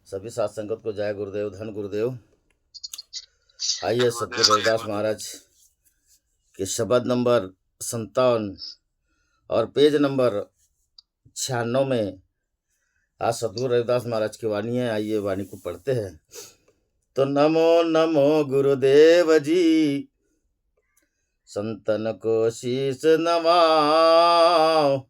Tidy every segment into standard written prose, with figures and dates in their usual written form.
सभी साथ संगत को जय गुरुदेव, धन गुरुदेव। आइए सतगुरु रविदास महाराज के शब्द नंबर 57 और पेज नंबर 96 में आज सतगुरु रविदास महाराज की वाणी है। आइए वाणी को पढ़ते हैं। तो नमो नमो गुरुदेव जी, संतन को शीश नवाओ,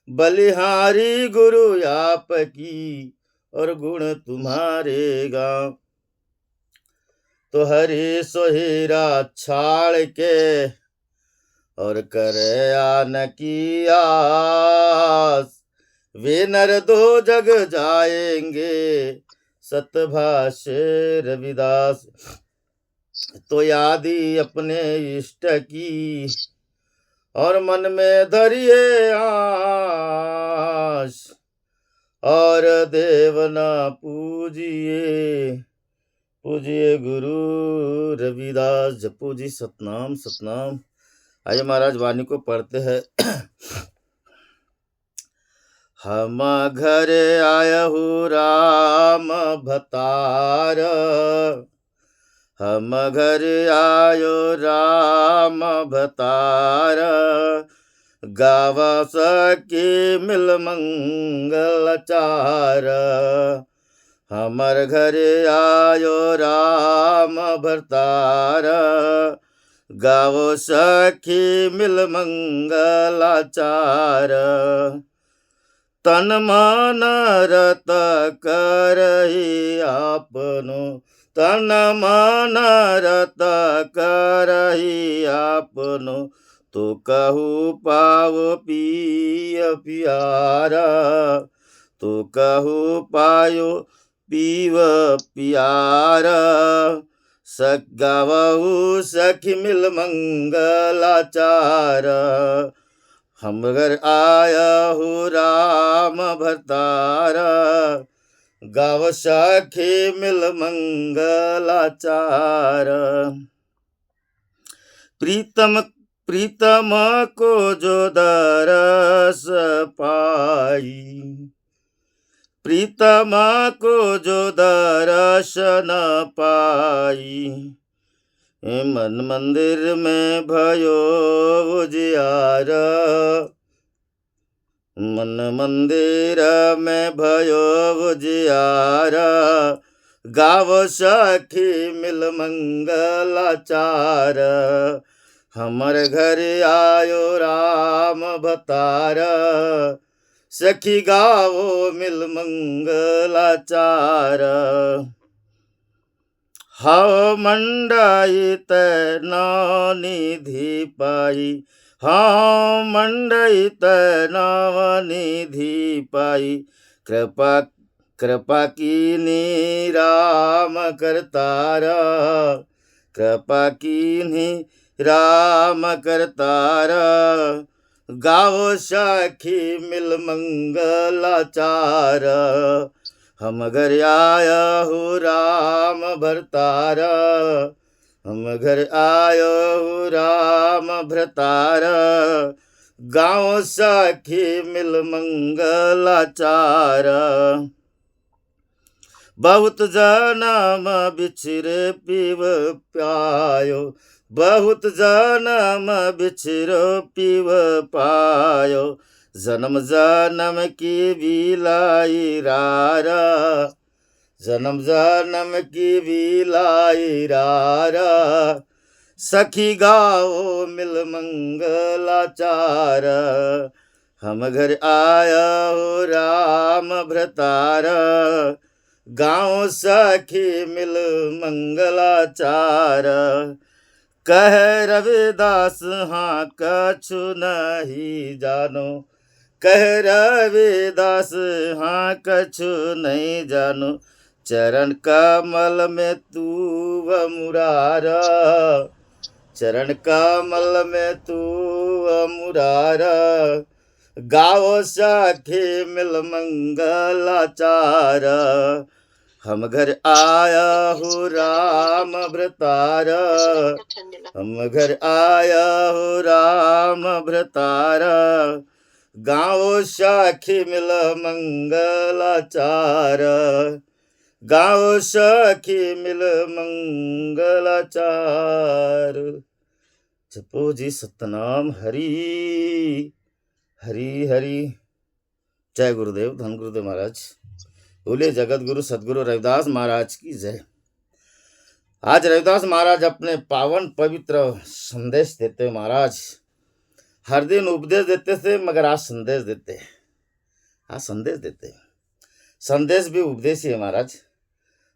बलिहारी गुरु आप की और गुण तुम्हारे गाँव। तो हरि सोहिरा छाड़ के और करे आन की आस, वे नर दो जग जाएंगे सतभाष्य रविदास। तो यादी अपने इष्ट की और मन में धरिए आस, और देवना पूजिए पूजिए गुरु रविदास। जपो जी सतनाम सतनाम। आइए महाराज वाणी को पढ़ते हैं। हम घर आयहु राम भतार, हम घर आयो राम भतार, गावा सखी मिल मंगल चार। हमर घर आयो राम भतार, गावो सखी मिल मंगलाचार। तन मन रत करहि आपनो, तन मन रत करहि आपनो, तो कहू पाओ पिय प्यारा, तो कहू पायो पीव प्यारा। गावहु सखी मिल मंगलाचार। हम घर आया हु राम भतार, गाव सखी मिल मंगलाचार। प्रीतम प्रीतम को जो दरस पाई, प्रीतम को जो दर्शन पाई, मन मंदिर में भयो उजियार, मन मंदिर में भयो उजियार। गावो सखी मिल मंगलाचार। हमर घर आयो राम भतार, सखी गावो मिल मंगलाचार। हाओ मंडई तैनो निधि पाई, हाँ मंडई तैनो निधि पाई। कृपा कृपा कीनी राम करतारा, कृपा कीनी राम करतारा। गावो सखी मिल मंगलाचार। हम घर आया हु राम भरतार, हम घर आयो हु राम भरतार। गाँव सखी मिल मंगलाचार। बहुत जनम बिछरे पीव प्यायो, बहुत जनम बिछरो पीव पायो। जन्म जन्म की बिलाई रारा, जन्म जन्म की बिलाई रारा। सखी गाओ मिल मंगलाचार। हम घर आया हो राम भरतार, गाँव सखी मिल मंगलाचार। कह रविदास हाँ कछु नहीं जानो, कह रविदास हाँ कछु नहीं जानो। चरण कमल में तू मुरारा, चरण कमल में तू मुरारा। गाओ सखी मिल मंगलाचार। हम घर आया हु राम भरतार, हम घर आया हु राम भरतार। गाँव सखी मिल मंगलाचार। गाओ सखी मिल मंगलाचार। जपो जी सतनाम हरि हरि हरि। जय गुरुदेव, धन गुरुदेव महाराज। बोले जगत गुरु सदगुरु रविदास महाराज की जय। आज रविदास महाराज अपने पावन पवित्र संदेश देते महाराज। हर दिन उपदेश देते थे, मगर आज संदेश देते। आज संदेश देते, संदेश भी उपदेश ही है महाराज।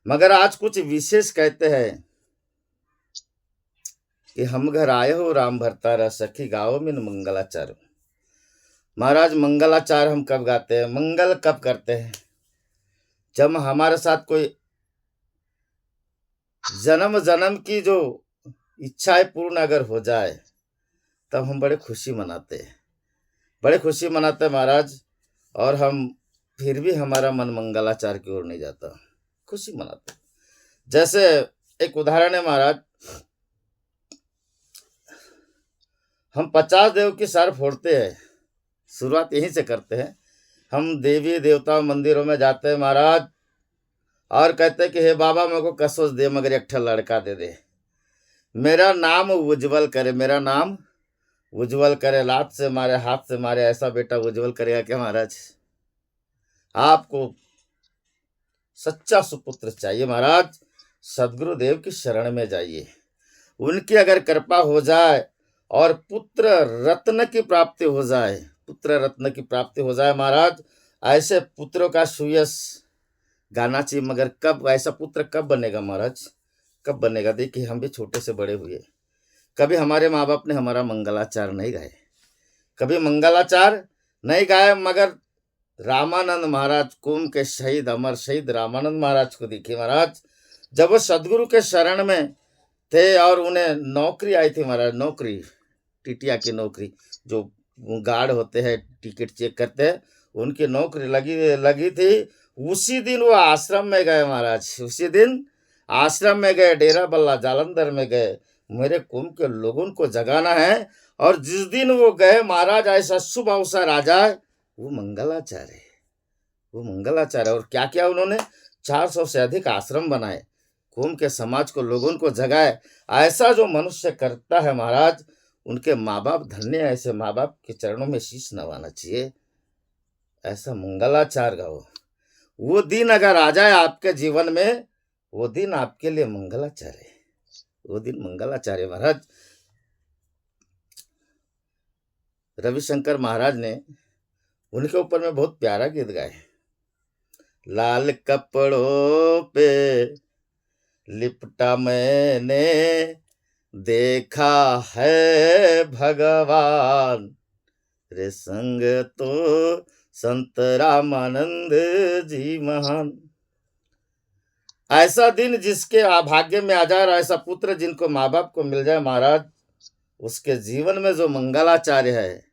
मगर आज कुछ विशेष कहते हैं कि हम घर आए हो राम भरता रह, सखी गाओ मिन मंगलाचार। महाराज मंगलाचार हम कब गाते हैं, मंगल कब करते हैं? जब हमारे साथ कोई जन्म जन्म की जो इच्छाएं पूर्ण अगर हो जाए, तब हम बड़े खुशी मनाते हैं, बड़े खुशी मनाते हैं महाराज। और हम फिर भी हमारा मन मंगलाचार की ओर नहीं जाता, खुशी मनाते। जैसे एक उदाहरण है महाराज, हम 50 देव की सर फोड़ते हैं, शुरुआत यहीं से करते हैं। हम देवी देवता मंदिरों में जाते हैं महाराज, और कहते हैं कि हे बाबा मेरे को कसोस दे, मगर एक लड़का दे दे, मेरा नाम उज्जवल करे, मेरा नाम उज्जवल करे, लात से मारे हाथ से मारे, ऐसा बेटा उज्जवल करेगा क्या महाराज? आपको सच्चा सुपुत्र चाहिए महाराज। सदगुरुदेव की शरण में जाइए, उनकी अगर कृपा हो जाए और पुत्र रत्न की प्राप्ति हो जाए, पुत्र रत्न की प्राप्ति हो जाए महाराज, ऐसे पुत्रों का सुयश गाना चाहिए। मगर कब ऐसा पुत्र कब बनेगा महाराज, कब बनेगा? देखिए हम भी छोटे से बड़े हुए, कभी हमारे माँ बाप ने हमारा मंगलाचार नहीं गाए, कभी मंगलाचार नहीं गाए। मगर रामानंद महाराज, कुंभ के शहीद, अमर शहीद रामानंद महाराज को देखिए महाराज, जब वो सदगुरु के शरण में थे और उन्हें नौकरी आई थी महाराज, नौकरी, टिटिया की नौकरी, जो गार्ड होते हैं टिकट चेक करते हैं, उनकी नौकरी लगी थी। उसी दिन वो आश्रम में गए महाराज, उसी दिन आश्रम में गए, डेरा बल्ला जालंधर में गए, मेरे कुंभ के लोगों को जगाना है। और जिस दिन वो गए महाराज, ऐसा शुभ अवसर आ जाए, वो मंगलाचार है, वो मंगलाचार है। और क्या क्या उन्होंने 400 से अधिक आश्रम बनाए, कुंभ के समाज को, लोगों को जगाए। ऐसा जो मनुष्य करता है महाराज, उनके माँ बाप धन्य है। ऐसे माँ बाप के चरणों में शीश नवाना चाहिए, ऐसा मंगलाचार गाओ। वो दिन अगर आ जाए आपके जीवन में, वो दिन आपके लिए मंगलाचार है, वो दिन मंगलाचार है महाराज। रविशंकर महाराज ने उनके ऊपर में बहुत प्यारा गीत गाए। लाल कपड़ों पे लिपटा मैंने देखा है भगवान, रे संग तो संत रामानंद जी महान। ऐसा दिन जिसके भाग्य में आ जाए, ऐसा पुत्र जिनको माँ बाप को मिल जाए महाराज, उसके जीवन में जो मंगलाचार्य है,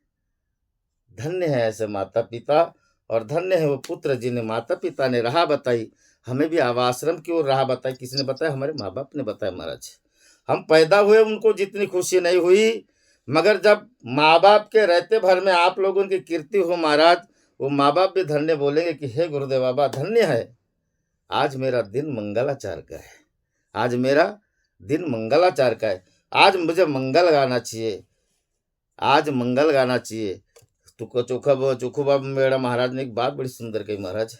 धन्य है ऐसे माता पिता। और धन्य है वो पुत्र जिन्हें माता पिता ने राह बताई, हमें भी आवाश्रम की ओर राह बताई। किसने बताया? हमारे माँ बाप ने बताया महाराज। हम पैदा हुए, उनको जितनी खुशी नहीं हुई, मगर जब माँ बाप के रहते भर में आप लोगों की कीर्ति हो महाराज, वो माँ बाप भी धन्य बोलेंगे कि हे गुरुदेव बाबा धन्य है, आज मेरा दिन मंगलाचार का है, आज मेरा दिन मंगलाचार का है, आज मुझे मंगल गाना चाहिए, आज मंगल गाना चाहिए। तुको चोखू बाबा मेरा महाराज ने एक बात बड़ी सुंदर कही महाराज,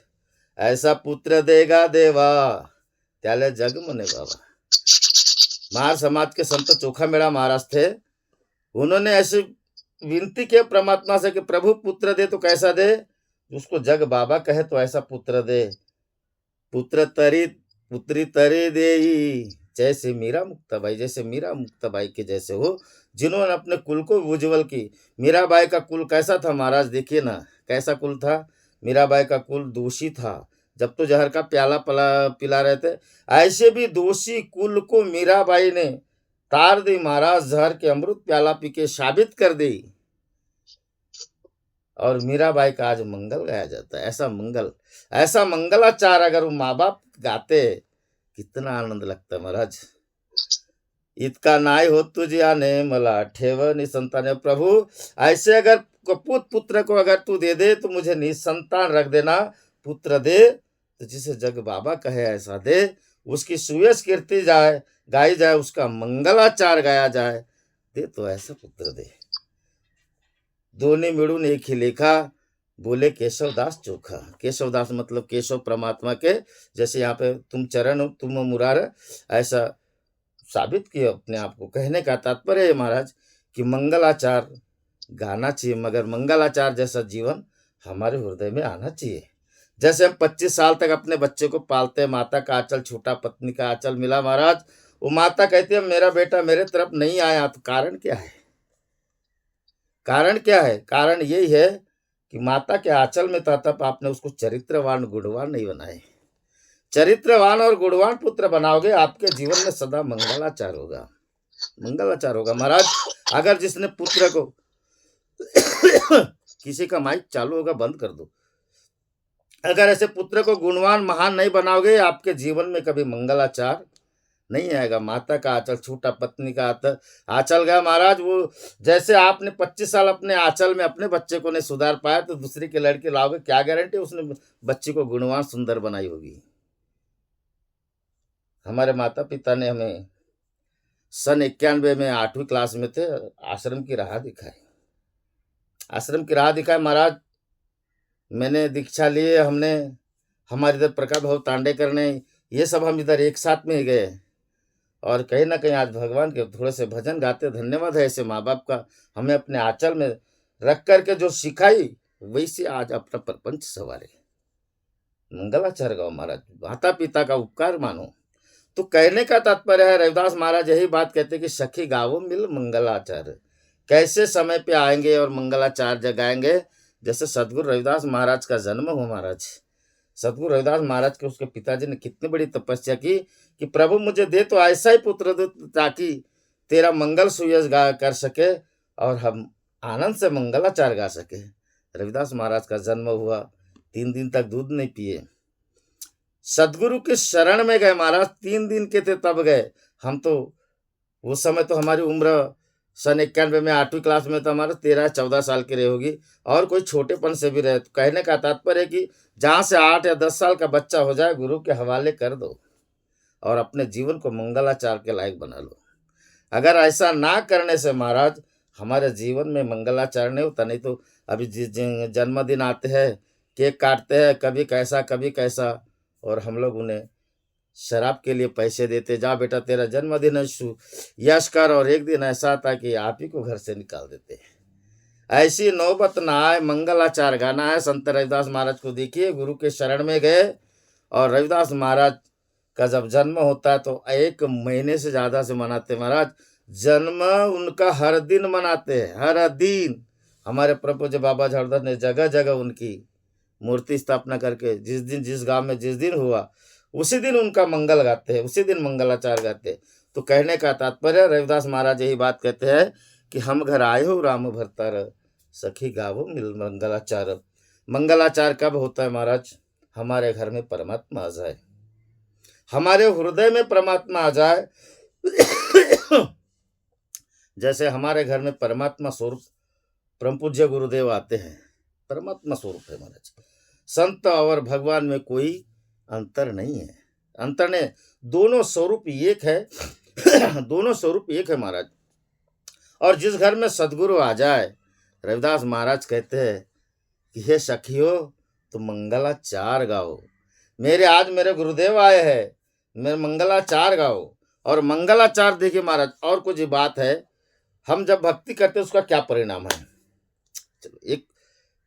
ऐसा पुत्र देगा देवा त्याले जग मने बाबा। महार समाज के संत चोखा मेरा महाराज थे, उन्होंने ऐसी विनती की परमात्मा से कि प्रभु पुत्र दे तो कैसा दे, उसको जग बाबा कहे तो ऐसा पुत्र दे। पुत्र तरी पुत्री तरी दे, जैसे मीरा मुक्ताबाई, जैसे मीरा मुक्ताबाई के जैसे हो, जिन्होंने अपने कुल को उज्जवल की। मीराबाई का कुल कैसा था महाराज, देखिए ना कैसा कुल था। मीराबाई का कुल दोषी था, जब तो जहर का प्याला पिला रहे थे, ऐसे भी दोषी कुल को मीराबाई ने तार दी महाराज, जहर के अमृत प्याला पी के साबित कर दी। और मीराबाई का आज मंगल गाया जाता है। ऐसा मंगलाचार अगर वो माँ बाप गाते, कितना आनंद लगता है महाराज। इतका नाय हो तुझे आने मला ठेव निसंतान। प्रभु ऐसे अगर कपूत पुत्र को अगर तू दे दे तो मुझे निसंतान रख देना, पुत्र दे तो जिसे जग बाबा कहे ऐसा दे, उसकी सुयश कीर्ति जाए गाई जाए, उसका मंगलाचार गाया जाए, दे तो ऐसा पुत्र दे। दोनों मिड़ून एक ही लेखा, बोले केशवदास चोखा। केशवदास मतलब केशव परमात्मा के, जैसे यहाँ पे तुम चरण हो, तुम मुरार, ऐसा साबित किया अपने आप को। कहने का तात्पर्य है महाराज कि मंगलाचार गाना चाहिए, मगर मंगलाचार जैसा जीवन हमारे हृदय में आना चाहिए। जैसे हम 25 साल तक अपने बच्चे को पालते हैं, माता का आंचल छूटा, पत्नी का आंचल मिला महाराज, वो माता कहती है मेरा बेटा मेरे तरफ नहीं आया, तो कारण क्या है? कारण क्या है? कारण यही है कि माता के आंचल में था, तब आपने उसको चरित्रवान गुणवान नहीं बनाए। चरित्रवान और गुणवान पुत्र बनाओगे, आपके जीवन में सदा मंगलाचार होगा, मंगलाचार होगा महाराज। अगर जिसने पुत्र को किसी का माइक चालू होगा, बंद कर दो। अगर ऐसे पुत्र को गुणवान महान नहीं बनाओगे, आपके जीवन में कभी मंगलाचार नहीं आएगा। माता का आंचल छूटा, पत्नी का आंचल गया महाराज। वो जैसे आपने 25 साल अपने आंचल में अपने बच्चे को नहीं सुधार पाया, तो दूसरी के लड़के लाओगे, क्या गारंटी उसने बच्ची को गुणवान सुंदर बनाई होगी? हमारे माता पिता ने हमें सन 91 में 8वीं क्लास में थे, आश्रम की राह दिखाई, आश्रम की राह दिखाई महाराज। मैंने दीक्षा लिए, हमने हमारे इधर प्रकाश भाव तांडेकर ने, ये सब हम इधर एक साथ में ही गए, और कहीं ना कहीं आज भगवान के थोड़े से भजन गाते। धन्यवाद है ऐसे माँ बाप का, हमें अपने आंचल में रख करके जो सिखाई, वैसे आज अपना प्रपंच सवारे। मंगलाचार गाओ महाराज, माता पिता का उपकार मानो। तो कहने का तात्पर्य है, रविदास महाराज यही बात कहते कि सखी गावो मिल मंगलाचार। कैसे समय पे आएंगे और मंगलाचार जगाएंगे? जैसे सदगुरु रविदास महाराज का जन्म हो महाराज, सदगुरु रविदास महाराज के उसके पिताजी ने कितनी बड़ी तपस्या की कि प्रभु मुझे दे तो ऐसा ही पुत्र दो, ताकि तेरा मंगल सुयश गा कर सके और हम आनंद से मंगलाचार गा सके। रविदास महाराज का जन्म हुआ, 3 दिन तक दूध नहीं पिए, सदगुरु के शरण में गए महाराज। 3 दिन के थे तब गए। हम तो उस समय तो हमारी उम्र सन 91 में 8वीं क्लास में तो हमारा 13-14 साल की रही होगी, और कोई छोटेपन से भी रहे। तो कहने का तात्पर्य है कि जहाँ से 8 या 10 साल का बच्चा हो जाए, गुरु के हवाले कर दो और अपने जीवन को मंगलाचार के लायक बना लो। अगर ऐसा ना करने से महाराज हमारे जीवन में मंगलाचार नहीं होता। नहीं तो अभी जन्मदिन आते हैं, केक काटते हैं, कभी कैसा कभी कैसा, और हम लोग उन्हें शराब के लिए पैसे देते, जा बेटा तेरा जन्मदिन है, यश कर, और एक दिन ऐसा आता कि आप ही को घर से निकाल देते। ऐसी नौबत ना आए, मंगलाचार गाना है। संत रविदास महाराज को देखिए, गुरु के शरण में गए, और रविदास महाराज का जब जन्म होता है तो 1 महीने से ज़्यादा से मनाते महाराज। जन्म उनका हर दिन मनाते हैं, हर दिन। हमारे प्रभु बाबा झड़दास ने जगह जगह उनकी मूर्ति स्थापना करके, जिस दिन जिस गांव में जिस दिन हुआ, उसी दिन उनका मंगल गाते हैं, उसी दिन मंगलाचार गाते हैं। तो कहने का तात्पर्य, रविदास महाराज यही बात कहते हैं कि हम घर आए हो राम भरतार, सखी गावो मिल मंगलाचार। मंगलाचार कब होता है महाराज? हमारे घर में परमात्मा आ जाए, हमारे हृदय में परमात्मा आ जाए। जैसे हमारे घर में परमात्मा स्वरूप परम पूज्य गुरुदेव आते हैं, परमात्मा स्वरूप है महाराज। संत और भगवान में कोई अंतर नहीं है, अंतर नहीं, दोनों स्वरूप एक है। दोनों स्वरूप एक है महाराज। और जिस घर में सदगुरु आ जाए, रविदास महाराज कहते हैं कि हे सखियो तो मंगलाचार गाओ। मेरे गुरुदेव आए हैं, मेरे मंगलाचार गाओ। और मंगलाचार देखिए महाराज, और कुछ बात है, हम जब भक्ति करते हैं उसका क्या परिणाम है? चलो, एक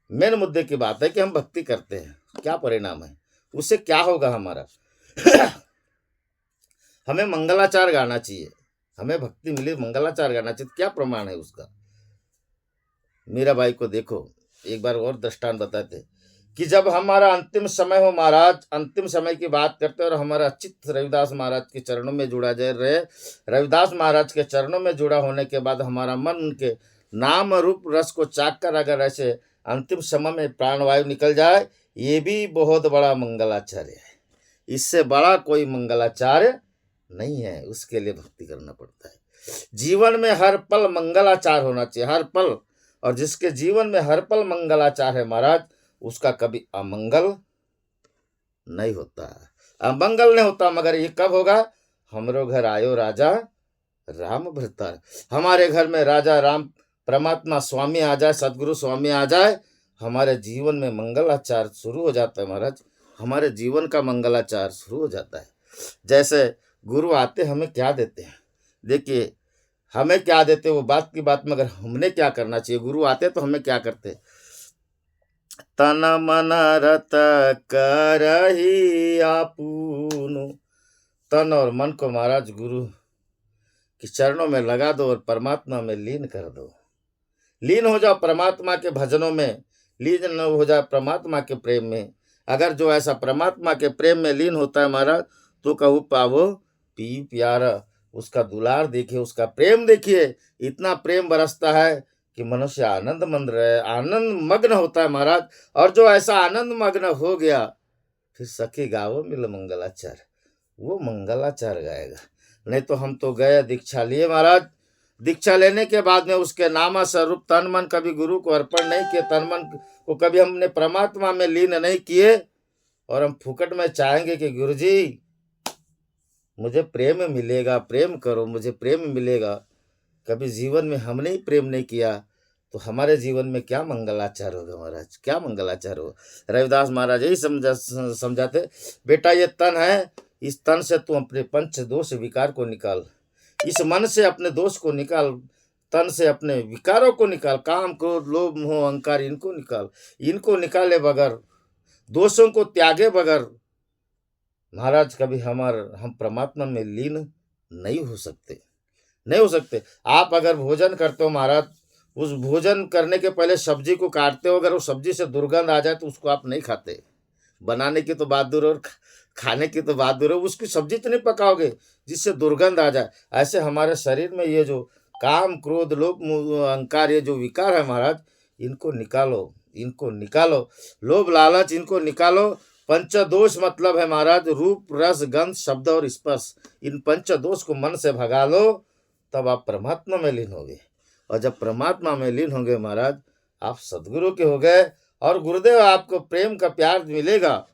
मेन मुद्दे की बात है कि हम भक्ति करते हैं, क्या परिणाम है, उससे क्या होगा हमारा। हमें मंगलाचार गाना चाहिए, हमें भक्ति मिली, मंगलाचार गाना चाहिए। क्या प्रमाण है उसका? मीराबाई को देखो, एक बार और दृष्टांत बताते कि जब हमारा अंतिम समय हो महाराज, अंतिम समय की बात करते और हमारा चित्त रविदास महाराज के चरणों में जुड़ा जाए रहे, रविदास महाराज के चरणों में जुड़ा होने के बाद हमारा मन उनके नाम रूप रस को चाक कर अगर ऐसे अंतिम समय में प्राणवायु निकल जाए, ये भी बहुत बड़ा मंगलाचार्य है। इससे बड़ा कोई मंगलाचार्य नहीं है। उसके लिए भक्ति करना पड़ता है। जीवन में हर पल मंगलाचार होना चाहिए, हर पल। और जिसके जीवन में हर पल मंगलाचार है महाराज, उसका कभी अमंगल नहीं होता, अमंगल नहीं होता। मगर ये कब होगा? हमरो घर आयो राजा राम भरतार। हमारे घर में राजा राम परमात्मा स्वामी आ जाए, सदगुरु स्वामी आ जाए, हमारे जीवन में मंगलाचार शुरू हो जाता है महाराज। हमारे जीवन का मंगलाचार शुरू हो जाता है। जैसे गुरु आते हमें क्या देते हैं, देखिए हमें क्या देते वो बात की बात, मगर हमने क्या करना चाहिए। गुरु आते तो हमें क्या करते? तन मन रत करही आपूनु। तन और मन को महाराज गुरु कि चरणों में लगा दो और परमात्मा में लीन कर दो। लीन हो जाओ परमात्मा के भजनों में, लीन हो जाए परमात्मा के प्रेम में। अगर जो ऐसा परमात्मा के प्रेम में लीन होता है महाराज, तो कहूँ पावो पी प्यारा। उसका दुलार देखिए, उसका प्रेम देखिए, इतना प्रेम बरसता है कि मनुष्य आनंद मंद रहे, आनंद मग्न होता है महाराज। और जो ऐसा आनंद मग्न हो गया, फिर सखी गावो मिल मंगलाचार, वो मंगलाचार गाएगा। नहीं तो हम तो गए दीक्षा लिए महाराज, दीक्षा लेने के बाद में उसके नाम स्वरूप तन मन कभी गुरु को अर्पण नहीं किए, तन मन को कभी हमने परमात्मा में लीन नहीं किए, और हम फुकट में चाहेंगे कि गुरु जी मुझे प्रेम मिलेगा, प्रेम करो, मुझे प्रेम मिलेगा। कभी जीवन में हमने ही प्रेम नहीं किया तो हमारे जीवन में क्या मंगलाचार होगा महाराज, क्या मंगलाचार होगा। रविदास महाराज यही समझाते, बेटा ये तन है, इस तन से तू अपने पंच दोष विकार को निकाल, इस मन से अपने दोष को निकाल, तन से अपने विकारों को निकाल, काम क्रोध लोभ मोह अहंकार इनको निकाल। इनको निकाले बगैर, दोषों को त्यागे बगैर महाराज कभी हम परमात्मा में लीन नहीं हो सकते, नहीं हो सकते। आप अगर भोजन करते हो महाराज, उस भोजन करने के पहले सब्जी को काटते हो, अगर वो सब्जी से दुर्गंध आ जाए तो उसको आप नहीं खाते। बनाने की तो बात दूर और खाने की तो बात दूर है, उसकी सब्जी तो नहीं पकाओगे जिससे दुर्गंध आ जाए। ऐसे हमारे शरीर में ये जो काम क्रोध लोभ अहंकार ये जो विकार है महाराज, इनको निकालो, इनको निकालो। लोभ लालच इनको निकालो। पंचदोष मतलब है महाराज रूप रस गंध शब्द और स्पर्श, इन पंचदोष को मन से भगा लो, तब आप परमात्मा में लीन होगे। और जब परमात्मा में लीन होंगे महाराज, आप सदगुरु के हो गए, और गुरुदेव आपको प्रेम का प्यार मिलेगा।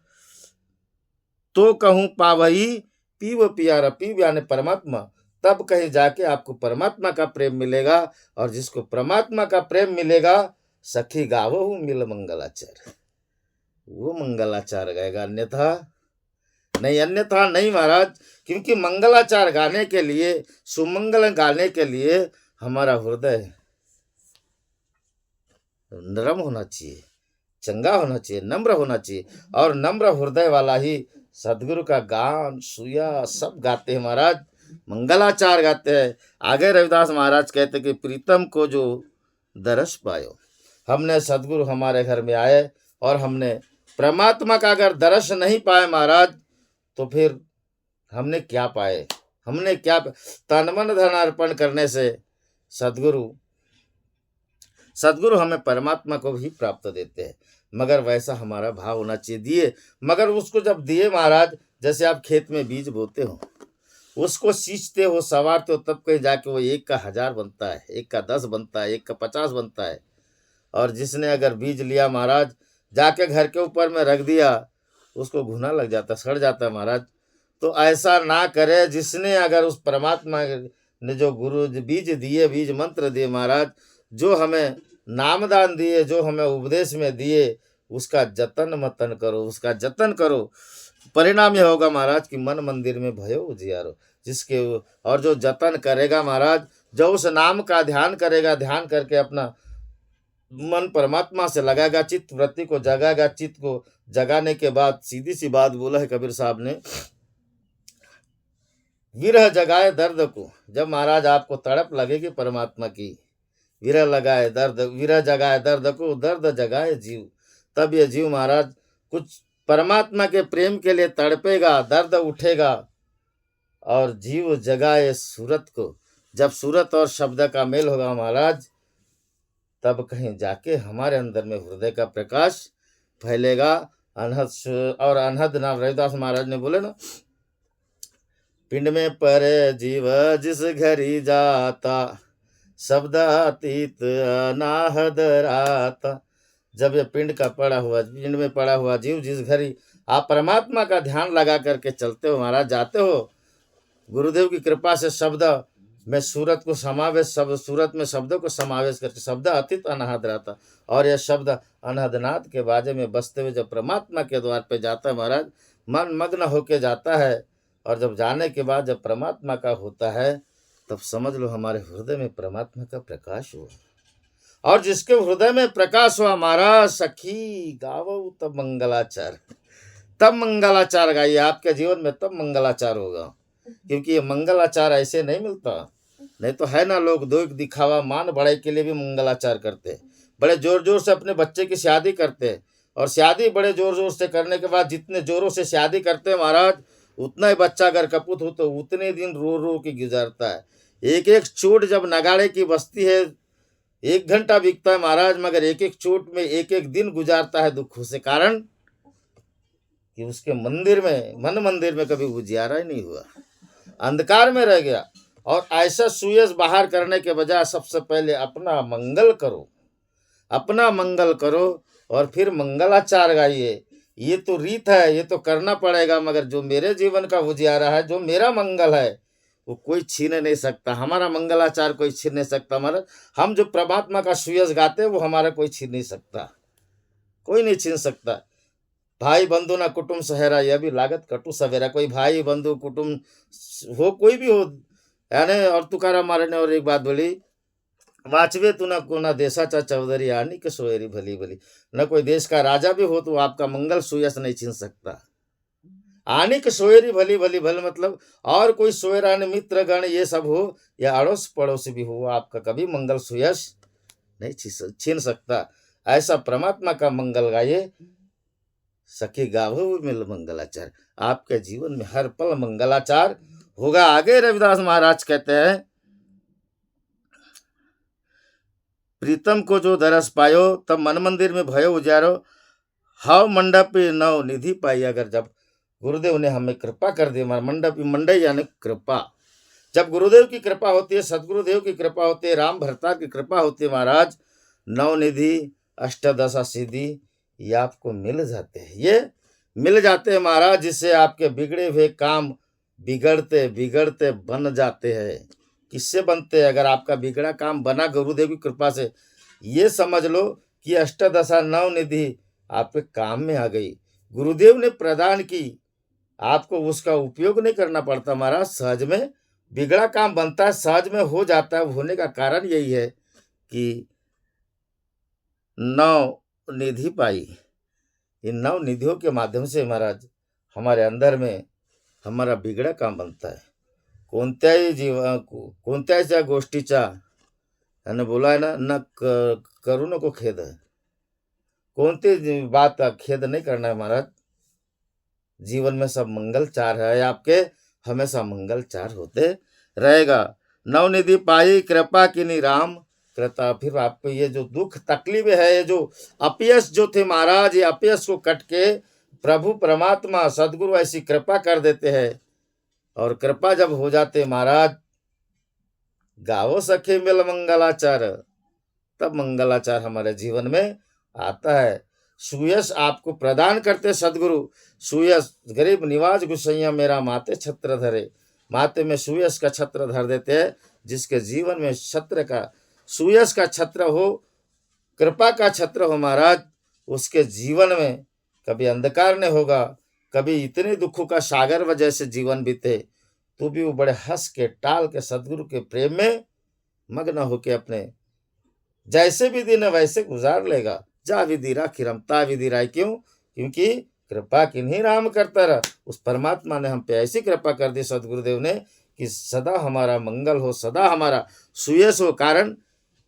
तो कहूँ पावई पीव पियारा, पीव यानी परमात्मा, तब कहीं जाके आपको परमात्मा का प्रेम मिलेगा। और जिसको परमात्मा का प्रेम मिलेगा, सखी गावो मिल मंगलाचार, वो मंगलाचार गाएगा, अन्यथा नहीं, अन्यथा नहीं महाराज। क्योंकि मंगलाचार गाने के लिए, सुमंगल गाने के लिए हमारा हृदय नरम होना चाहिए, चंगा होना चाहिए, नम्र होना चाहिए। और नम्र हृदय वाला ही सदगुरु का गान सुया सब गाते हैं महाराज, मंगलाचार गाते हैं। आगे रविदास महाराज कहते कि प्रीतम को जो दरस पायो। हमने सदगुरु हमारे घर में आए और हमने परमात्मा का अगर दर्श नहीं पाए महाराज, तो फिर हमने क्या पाए, हमने क्या तन मन धन अर्पण करने से सदगुरु हमें परमात्मा को भी प्राप्त देते हैं। मगर वैसा हमारा भाव होना चाहिए, दिए। मगर उसको जब दिए महाराज, जैसे आप खेत में बीज बोते हो, उसको सींचते हो, संवारते हो, तब कहीं जाके वो 1 का 1000 बनता है, 1 का 10 बनता है, 1 का 50 बनता है। और जिसने अगर बीज लिया महाराज, जाके घर के ऊपर में रख दिया, उसको घुना लग जाता, सड़ जाता है महाराज। तो ऐसा ना करे। जिसने अगर उस परमात्मा ने जो गुरु बीज दिए, बीज मंत्र दिए महाराज, जो हमें नामदान दिए, जो हमें उपदेश में दिए, उसका जतन मतन करो, उसका जतन करो। परिणाम यह होगा महाराज कि मन मंदिर में भयो उजियारो। जिसके और जो जतन करेगा महाराज, जो उस नाम का ध्यान करेगा, ध्यान करके अपना मन परमात्मा से लगाएगा, चित्त वृत्ति को जगाएगा, चित्त को जगाने के बाद सीधी सी बात बोला है कबीर साहब ने, विरह जगाए दर्द को। जब महाराज आपको तड़प लगेगी परमात्मा की, विरह लगाए दर्द, विरह जगाए दर्द को, दर्द जगाए जीव, तब ये जीव महाराज कुछ परमात्मा के प्रेम के लिए तड़पेगा, दर्द उठेगा। और जीव जगाए सूरत को। जब सूरत और शब्द का मेल होगा महाराज, तब कहीं जाके हमारे अंदर में हृदय का प्रकाश फैलेगा। अनहद और अनहद नाम रविदास महाराज ने बोले ना, पिंड में परे जीव जिस घरी जाता, शब्द अतीत अनाहद राता। जब ये पिंड में पड़ा हुआ जीव जिस घरी आप परमात्मा का ध्यान लगा करके चलते हो महाराज, जाते हो। गुरुदेव की कृपा से शब्द में सूरत को समावेश, शब्द सूरत में शब्दों को समावेश करके शब्द अतीत अनाहत रहता, और यह शब्द अनहदनाथ के बाजे में बसते हुए जब परमात्मा के द्वार पे जाता है महाराज, मन मग्न होके जाता है। और जब जाने के बाद जब परमात्मा का होता है, तब समझ लो हमारे हृदय में परमात्मा का प्रकाश हुआ। और जिसके हृदय में प्रकाश हुआ महाराज, सखी गावो तब मंगलाचार, तब मंगलाचार गाइए आपके जीवन में, तब मंगलाचार होगा। क्योंकि ये मंगलाचार ऐसे नहीं मिलता। नहीं तो है ना, लोग दो दिखावा मान बढ़ाई के लिए भी मंगलाचार करते, बड़े जोर जोर से अपने बच्चे की शादी करते, और शादी बड़े जोर जोर से करने के बाद जितने जोरों से शादी करते हैं महाराज, उतना ही बच्चा अगर कपूत हो तो उतने दिन रो रो के गुजारता है। एक एक चोट जब नगाड़े की बजती है, 1 घंटा बीतता है महाराज, मगर एक एक चोट में एक एक दिन गुजारता है दुखों से, कारण कि उसके मंदिर में, मन मंदिर में कभी उजियारा ही नहीं हुआ, अंधकार में रह गया। और ऐसा सुयश बाहर करने के बजाय सबसे पहले अपना मंगल करो, अपना मंगल करो, और फिर मंगलाचार गाइए। ये तो रीत है, ये तो करना पड़ेगा, मगर जो मेरे जीवन का उजियारा है, जो मेरा मंगल है, वो कोई छीन नहीं सकता। हमारा मंगलाचार कोई छीन नहीं सकता हमारा। हम जो परमात्मा का सुयश गाते हैं वो हमारा कोई छीन नहीं सकता, कोई नहीं छीन सकता। भाई बंधु ना कुटुंब सहेरा, यह भी लागत कटु सवेरा। कोई भाई बंधु कुटुंब हो, कोई भी हो, यानी। और तुकाराम महाराज ने और एक बात बोली, वाचवे तू ना को ना देशाचा चौधरी, आनी के सोयरी भली भली। न कोई देश का राजा भी हो तो आपका मंगल सुयश नहीं छीन सकता। आनी के सोयरी भली भली भल मतलब, और कोई सोयरा मित्र गण ये सब हो, या अड़ोस पड़ोस भी हो, आपका कभी मंगल सुयश नहीं छीन सकता। ऐसा परमात्मा का मंगल गाइए, सखी गावो मिल मंगलाचार। आपके जीवन में हर पल मंगलाचार होगा। आगे रविदास महाराज कहते हैं, प्रीतम को जो दरस पायो, तब मन मंदिर में भयो उजारो, हाव मंडप नव निधि पाई। अगर जब गुरुदेव ने हमें कृपा कर दी, हमारा मंडप, मंडई यानी कृपा, जब गुरुदेव की कृपा होती है, सदगुरुदेव की कृपा होती है, राम भरता की कृपा होती है महाराज, नवनिधि अष्टदशा सिद्धि ये आपको मिल जाते हैं, ये मिल जाते हैं महाराज, जिससे आपके बिगड़े हुए काम बिगड़ते बिगड़ते बन जाते हैं। किससे बनते हैं? अगर आपका बिगड़ा काम बना गुरुदेव की कृपा से, ये समझ लो कि अष्टदशा नवनिधि आपके काम में आ गई, गुरुदेव ने प्रदान की। आपको उसका उपयोग नहीं करना पड़ता महाराज, सहज में बिगड़ा काम बनता है, सहज में हो जाता है। होने का कारण यही है कि नव निधि पाई। इन नव निधियों के माध्यम से महाराज हमारे अंदर में हमारा बिगड़ा काम बनता है। कोणत्याही गोष्टीचा यानी बोला है ना, करू नको खेद है। कोणती बात का खेद नहीं करना है महाराज। जीवन में सब मंगलचार है आपके, हमेशा मंगलचार होते रहेगा। नवनिधि पाई कृपा की राम कृता। फिर आपको ये जो दुख तकलीफ है, ये जो अपयश जो थे महाराज, ये अपयश को कट के प्रभु परमात्मा सदगुरु ऐसी कृपा कर देते हैं। और कृपा जब हो जाते महाराज, गावो सखे मिल मंगलाचार, तब मंगलाचार हमारे जीवन में आता है। सुयश आपको प्रदान करते सदगुरु। सुयश गरीब निवाज गुसैया मेरा माते छत्र धरे, माते में सुयश का छत्र धर देते हैं। जिसके जीवन में छत्र का, सुयश का छत्र हो, कृपा का छत्र हो महाराज, उसके जीवन में कभी अंधकार नहीं होगा, कभी इतने दुखों का सागर वजह से जीवन बीते तो भी वो बड़े हंस के टाल के सदगुरु के प्रेम में मग्न होके अपने जैसे भी दिन है वैसे गुजार लेगा। जा विधि राखी रमता विधि राय। क्यों? क्योंकि कृपा किन्हीं राम करता रहा। उस परमात्मा ने हम पे ऐसी कृपा कर दी सदगुरुदेव ने कि सदा हमारा मंगल हो, सदा हमारा सुयश हो। कारण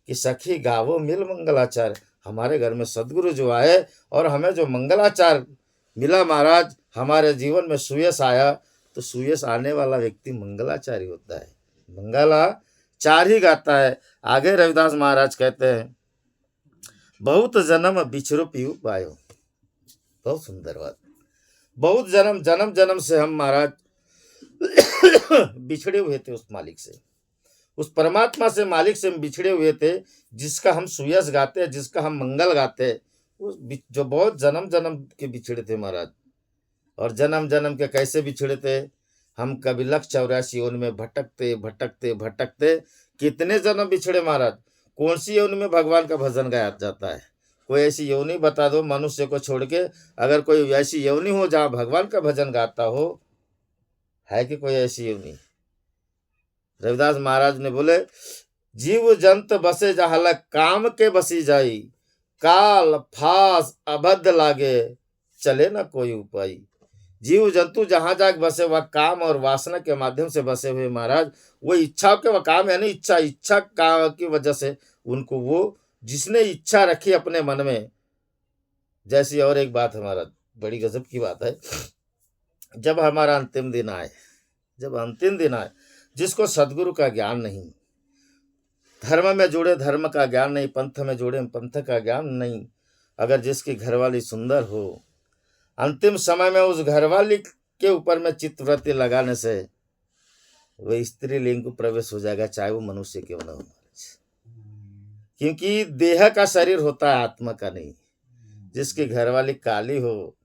कि सखी गावो मिल मंगलाचार। हमारे घर में सदगुरु जो आए और हमें जो मंगलाचार मिला महाराज, हमारे जीवन में सुयश आया, तो सुयश आने वाला व्यक्ति मंगलाचारी होता है, मंगलाचार ही गाता है। आगे रविदास महाराज कहते हैं, बहुत जन्म बिछड़ो पीऊ पायो। बहुत सुंदर बात। बहुत जन्म जन्म जन्म से हम महाराज बिछड़े हुए थे उस मालिक से, उस परमात्मा से, मालिक से हम बिछड़े हुए थे, जिसका हम सुयश गाते हैं, जिसका हम मंगल गाते हैं। जो बहुत जन्म जन्म के बिछड़े थे महाराज, और जन्म जन्म के कैसे बिछड़े थे हम, कभी 184 योनि में भटकते भटकते भटकते कितने जन्म बिछड़े महाराज। कौन सी योनि में भगवान का भजन गाया जाता है? कोई ऐसी योनि बता दो मनुष्य को छोड़ के, अगर कोई ऐसी योनि हो जहाँ भगवान का भजन गाता हो, है कि कोई ऐसी योनि? रविदास महाराज ने बोले, जीव जंत बसे जहां काम के बसी जाई, काल फास अबद्ध लागे चले न कोई उपाय। जीव जंतु जहां जाग बसे वह काम और वासना के माध्यम से बसे हुए महाराज, वो इच्छा के वह काम है नहीं, इच्छा की वजह से उनको, वो जिसने इच्छा रखी अपने मन में। जैसी और एक बात हमारा बड़ी गजब की बात है, जब हमारा अंतिम दिन आए, जिसको सदगुरु का ज्ञान नहीं, धर्म में जुड़े धर्म का ज्ञान नहीं, पंथ में जुड़े पंथ का ज्ञान नहीं, अगर जिसकी घरवाली सुंदर हो, अंतिम समय में उस घरवाली के ऊपर में चित्तवृत्ति लगाने से वह स्त्री लिंग को प्रवेश हो जाएगा, चाहे वो मनुष्य क्यों न हो। क्योंकि देह का शरीर होता है, आत्मा का नहीं। जिसकी घरवाली काली हो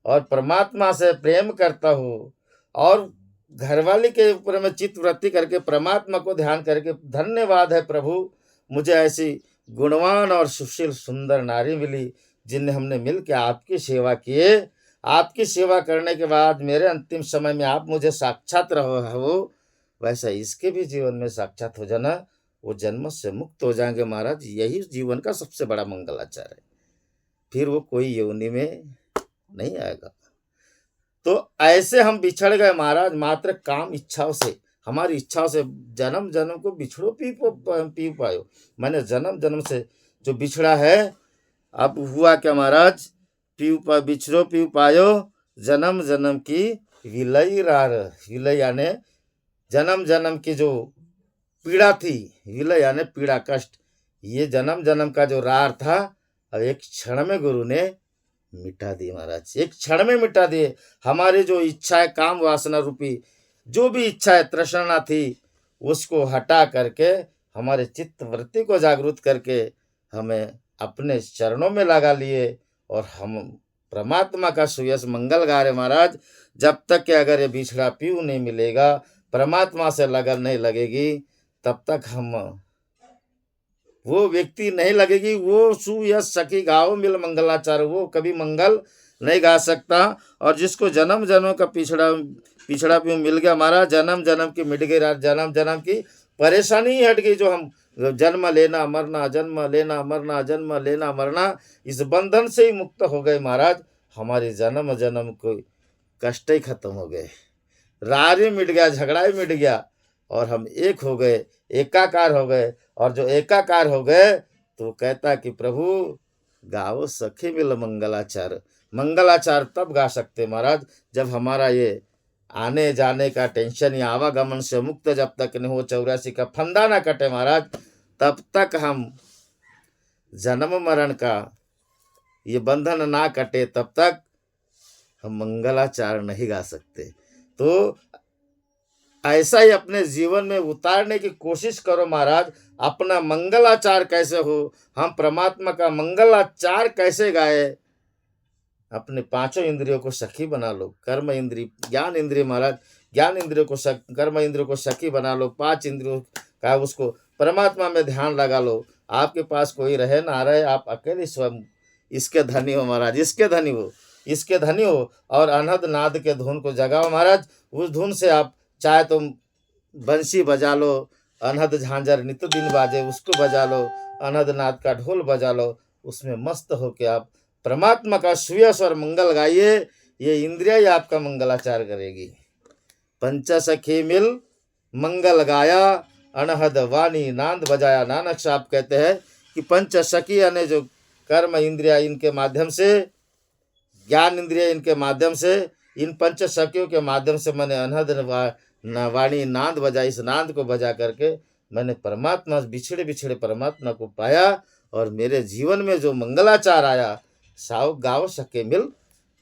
और परमात्मा से प्रेम करता हो और घरवाली के ऊपर में चित्तवृत्ति करके परमात्मा को ध्यान करके, धन्यवाद है प्रभु, मुझे ऐसी गुणवान और सुशील सुंदर नारी मिली जिन्हें हमने मिल के आपकी सेवा किए। आपकी सेवा करने के बाद मेरे अंतिम समय में आप मुझे साक्षात रहो हो, वैसा इसके भी जीवन में साक्षात हो जाना, वो जन्म से मुक्त हो जाएंगे महाराज। यही जीवन का सबसे बड़ा मंगलाचार है। फिर वो कोई योनि में नहीं आएगा। तो ऐसे हम बिछड़ गए महाराज, मात्र काम इच्छाओं से, हमारी इच्छाओं से जन्म जन्म को बिछड़ो पी पायो। मैंने जन्म जन्म से जो बिछड़ा है, अब हुआ क्या महाराज, बिछड़ो पी पायो जन्म जन्म की विलय रार। विलय यानी जन्म जन्म की जो पीड़ा थी, विलय यानी पीड़ा कष्ट, ये जन्म जन्म का जो रार था, अब एक क्षण में गुरु ने मिटा दिए महाराज, एक क्षण में मिटा दिए। हमारी जो इच्छा है, काम वासना रूपी जो भी इच्छा है, तृष्णा थी, उसको हटा करके हमारे चित्त वृत्ति को जागृत करके हमें अपने चरणों में लगा लिए और हम परमात्मा का सुयश मंगल गा रहे महाराज। जब तक कि अगर ये बिछड़ा पीऊ नहीं मिलेगा, परमात्मा से लगन नहीं लगेगी, तब तक हम वो व्यक्ति नहीं लगेगी, वो सुयश सखी गाओ मिल मंगलाचार, वो कभी मंगल नहीं गा सकता। और जिसको जन्म जन्म का पिछड़ा भी मिल गया महाराज, जन्म जन्म की मिट गई, जन्म जन्म की परेशानी ही हट गई। जो हम जन्म लेना मरना, जन्म लेना मरना, जन्म लेना मरना, इस बंधन से ही मुक्त हो गए महाराज। हमारे जन्म जन्म को कष्ट ही खत्म हो गए, रार ही मिट गया, झगड़ा ही मिट गया और हम एक हो गए, एकाकार हो गए। और जो एकाकार हो गए तो कहता कि प्रभु गाओ सखी मिल मंगलाचार। मंगलाचार तब गा सकते महाराज जब हमारा ये आने जाने का टेंशन या आवागमन से मुक्त जब तक नहीं हो, 84 का फंदा ना कटे महाराज, तब तक हम जन्म मरण का ये बंधन ना कटे, तब तक हम मंगलाचार नहीं गा सकते। तो ऐसा ही अपने जीवन में उतारने की कोशिश करो महाराज। अपना मंगलाचार कैसे हो, हम परमात्मा का मंगलाचार कैसे गाए, अपने पांचों इंद्रियों को सखी बना लो। कर्म इंद्रिय, ज्ञान इंद्रिय महाराज, ज्ञान इंद्रियों को कर्म इंद्रियों को सखी बना लो। 5 इंद्रियों का उसको परमात्मा में ध्यान लगा लो। आपके पास कोई रहे ना रहे, आप अकेले स्वयं इसके धनी हो महाराज, इसके धनी हो। और अनहद नाद के धुन को जगाओ महाराज। उस धुन से आप चाहे तुम बंसी बजा लो, अनहद झांझर नित्य दिन बाजे उसको बजा लो, अनहद नाद का ढोल बजा लो, उसमें मस्त हो के आप परमात्मा का सुयश और मंगल गाइए। ये इंद्रिया ही आपका मंगलाचार करेगी। पंच सखी मिल मंगल गाया, अनहद वाणी नांद बजाया। नानक साहब कहते हैं कि पंच सखी यानी जो कर्म इंद्रिया, इनके माध्यम से, ज्ञान इंद्रिया इनके माध्यम से, इन पंच सखियों के माध्यम से मैंने अनहद वाणी नांद बजाई। इस नांद को बजा करके मैंने परमात्मा, बिछड़े बिछड़े परमात्मा को पाया। और मेरे जीवन में जो मंगलाचार आया, साव गाओ सके मिल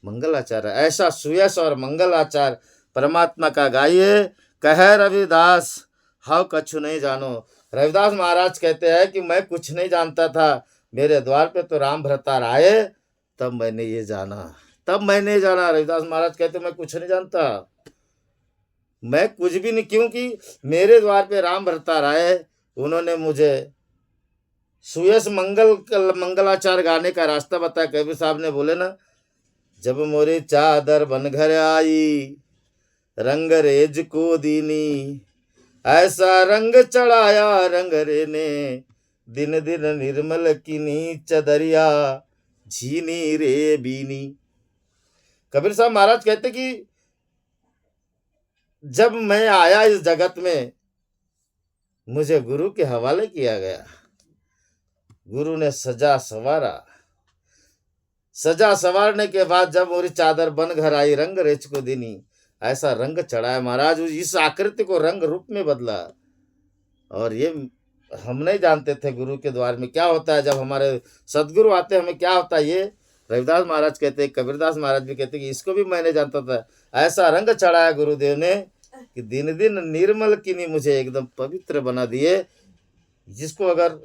मंगलाचार। ऐसा सुयश और मंगलाचार परमात्मा का गाइए। कह रविदास हाउ कछु नहीं जानो। रविदास महाराज कहते हैं कि मैं कुछ नहीं जानता था, मेरे द्वार पे तो राम भरतार आए, तब मैंने ये जाना तब मैं नहीं जाना। रविदास महाराज कहते मैं कुछ नहीं जानता, मैं कुछ भी नहीं, क्योंकि मेरे द्वार पे राम भरतार आए, उन्होंने मुझे सुयस मंगलाचार गाने का रास्ता बताया। कबीर साहब ने बोले ना, जब मोरी चादर बन घर आई रंग रेज को दीनी, ऐसा रंग चढ़ाया रंग रे ने, दिन दिन निर्मल किनी चदरिया झीनी रे बीनी। कबीर साहब महाराज कहते कि जब मैं आया इस जगत में, मुझे गुरु के हवाले किया गया, गुरु ने सजा संवारा, सजा संवारने के बाद जब मोरी चादर बन घर आई रंग रेच को दीनी, ऐसा रंग चढ़ाया महाराज, इस आकृति को रंग रूप में बदला। और ये हम नहीं जानते थे गुरु के द्वार में क्या होता है, जब हमारे सदगुरु आते हमें क्या होता है। ये रविदास महाराज कहते, कबीरदास महाराज भी कहते कि इसको भी मैं नहीं जानता था। ऐसा रंग चढ़ाया गुरुदेव ने कि दिन दिन निर्मल किनी, मुझे एकदम पवित्र बना दिए, जिसको अगर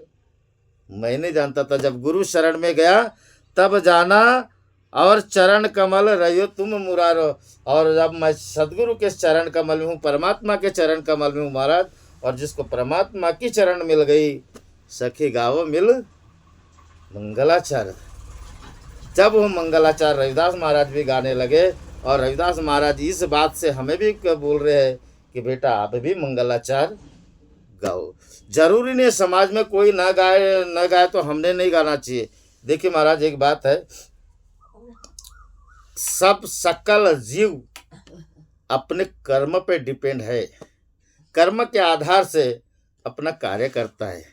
मैं नहीं जानता था। जब गुरु शरण में गया तब जाना, और चरण कमल रहियो तुम मुरारो। और जब मैं सदगुरु के चरण कमल में हूँ, परमात्मा के चरण कमल में हूँ महाराज, और जिसको परमात्मा की चरण मिल गई, सखी गावो मिल मंगलाचार। जब वो मंगलाचार रविदास महाराज भी गाने लगे, और रविदास महाराज इस बात से हमें भी बोल रहे हैं कि बेटा आप भी मंगलाचार गाओ। जरूरी नहीं समाज में कोई ना गाए तो हमने नहीं गाना चाहिए। देखिए महाराज, एक बात है, सब सकल जीव अपने कर्म पे डिपेंड है, कर्म के आधार से अपना कार्य करता है,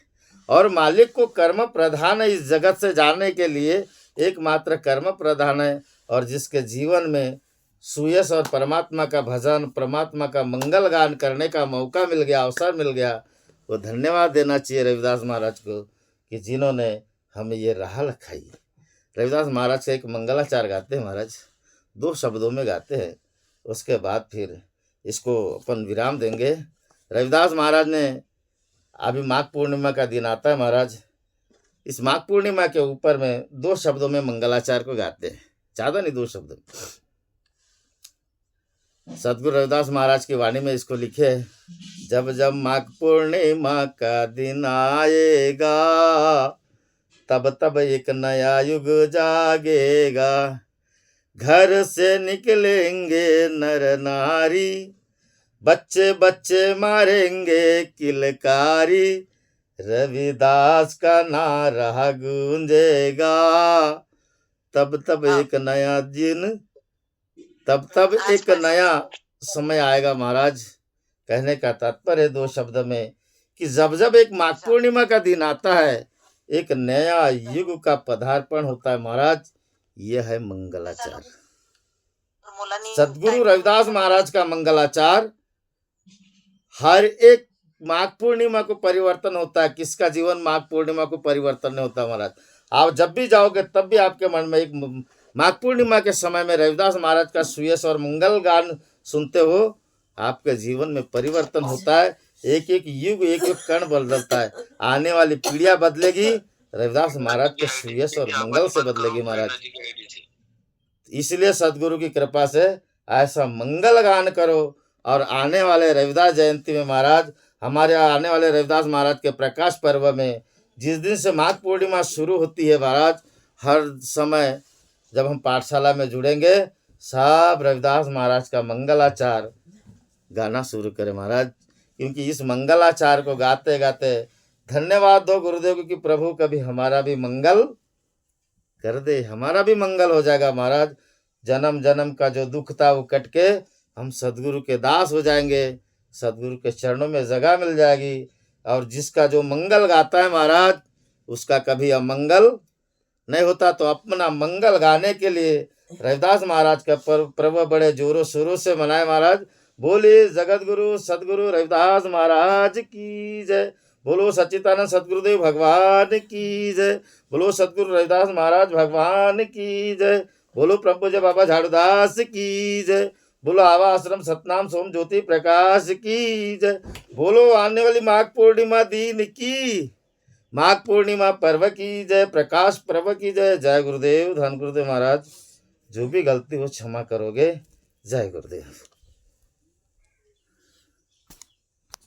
और मालिक को कर्म प्रधान है। इस जगत से जाने के लिए एकमात्र कर्म प्रधान है, और जिसके जीवन में सुयश और परमात्मा का भजन, परमात्मा का मंगल गान करने का मौका मिल गया, अवसर मिल गया, वो धन्यवाद देना चाहिए रविदास महाराज को कि जिन्होंने हमें ये राह लखाई। रविदास महाराज से एक मंगलाचार गाते हैं महाराज, 2 शब्दों में गाते हैं, उसके बाद फिर इसको अपन विराम देंगे। रविदास महाराज ने, अभी माघ पूर्णिमा का दिन आता है महाराज, इस माघ पूर्णिमा के ऊपर में 2 शब्दों में मंगलाचार को गाते हैं, ज़्यादा नहीं 2 शब्द। सदगुरु रविदास महाराज की वाणी में इसको लिखे, जब जब माघ पूर्णिमा का दिन आएगा, तब तब एक नया युग जागेगा। घर से निकलेंगे नर नारी, बच्चे बच्चे मारेंगे किलकारी, रविदास का नारा गूंजेगा। तब तब एक नया दिन, तब तब एक नया समय आएगा महाराज। कहने का तात्पर्य 2 शब्द में कि जब जब एक माघ पूर्णिमा का दिन आता है, एक नया युग का पदार्पण होता है महाराज। यह है मंगलाचार, सदगुरु रविदास महाराज का मंगलाचार। हर एक माघ पूर्णिमा को परिवर्तन होता है, किसका जीवन माघ पूर्णिमा को परिवर्तन नहीं होता महाराज। आप जब भी जाओगे तब भी आपके मन में एक माघ पूर्णिमा के समय में रविदास महाराज का सुयश और मंगल गान सुनते हो, आपके जीवन में परिवर्तन होता है। एक एक युग, एक एक कण बदलता है। आने वाली पीढ़ियां बदलेगी, रविदास महाराज के सुयश और मंगल से बदलेगी महाराज। इसलिए सदगुरु की कृपा से ऐसा मंगल गान करो। और आने वाले रविदास जयंती में महाराज, हमारे आने वाले रविदास महाराज के प्रकाश पर्व में, जिस दिन से माघ पूर्णिमा शुरू होती है महाराज, हर समय जब हम पाठशाला में जुड़ेंगे, सब रविदास महाराज का मंगलाचार गाना शुरू करें महाराज। क्योंकि इस मंगलाचार को गाते गाते धन्यवाद दो गुरुदेव को कि प्रभु कभी हमारा भी मंगल कर दे, हमारा भी मंगल हो जाएगा महाराज। जन्म जन्म का जो दुख था वो कट के हम सदगुरु के दास हो जाएंगे, सदगुरु के चरणों में जगह मिल जाएगी। और जिसका जो मंगल गाता है महाराज, उसका कभी अमंगल नहीं होता। तो अपना मंगल गाने के लिए रविदास महाराज का पर्व बड़े जोरों शोरों से मनाए महाराज। बोले जगत गुरु सदगुरु रविदास महाराज की जय, बोलो सच्चिदानंद सदगुरुदेव भगवान की जय, बोलो सदगुरु रविदास महाराज भगवान की जय, बोलो प्रभु जय बाबा झाड़ूदास की जय, बोलो आवा आश्रम सतनाम सोम ज्योति प्रकाश की जय, बोलो आने वाली माघ पूर्णिमा दिन की, माघ पूर्णिमा पर्व की जय, प्रकाश पर्व की जय। जय गुरुदेव, धन गुरुदेव महाराज, जो भी गलती हो क्षमा करोगे। जय गुरुदेव।